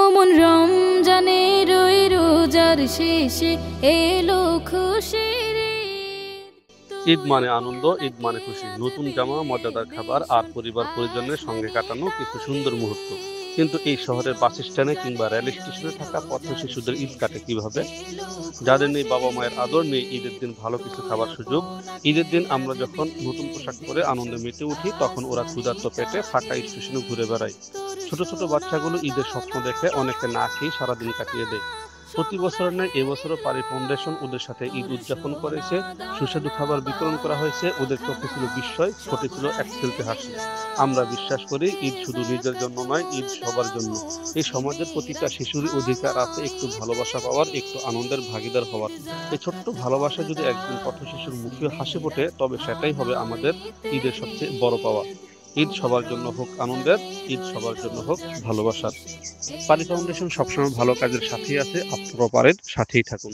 ওমন রমজানের ওই রোজার শেষে এলো খুশির ঈদ মানে আনন্দ, ঈদ মানে খুশি, নতুন জামা, মজাদার খাবার আর পরিবার পরিজনের সঙ্গে কাটানো কিছু সুন্দর মুহূর্ত। কিন্তু এই শহরের বাস স্ট্যান্ডে কিংবা রেল স্টেশনে থাকা পথ শিশুদের ঈদ কাটে কিভাবে? যাদের নেই বাবা মায়ের আদর, নেই ঈদের দিন ভালো কিছু খাবার সুযোগ। ঈদের দিন আমরা যখন নতুন পোশাক পরে আনন্দে মেতে উঠি, তখন ওরা ক্ষুধার্ত পেটে ফাঁকা স্টেশনে ঘুরে বেড়ায়। ছোট ছোট বাচ্চাগুলো ঈদের স্বপ্ন দেখে, অনেকে না খেয়ে সারাদিন কাটিয়ে দেয়। প্রতি বছরের ন্যায় এবছরও পারি ফাউন্ডেশন ওদের সাথে ঈদ উদযাপন করেছে। সুস্বাদু খাবার বিতরণ করা হয়েছে, ওদের চোখে ছিল বিস্ময়, ঠোঁটে ছিল এক ফেলতে হাসি। আমরা বিশ্বাস করি ঈদ শুধু নিজের জন্য নয়, ঈদ সবার জন্য। এই সমাজের প্রতিটা শিশুরই অধিকার আছে একটু ভালোবাসা পাওয়ার, একটু আনন্দের ভাগিদার হওয়ার। এই ছোট্ট ভালোবাসা যদি একদিন পথ শিশুর মুখে হাসি ফোটে, তবে সেটাই হবে আমাদের ঈদের সবচেয়ে বড় পাওয়া। ঈদ সবার জন্য হোক আনন্দের, ঈদ সবার জন্য হোক ভালোবাসার। পারি ফাউন্ডেশন সবসময় ভালো কাজের সাথেই আছে, আপনারাও পারেন, সাথেই থাকুন।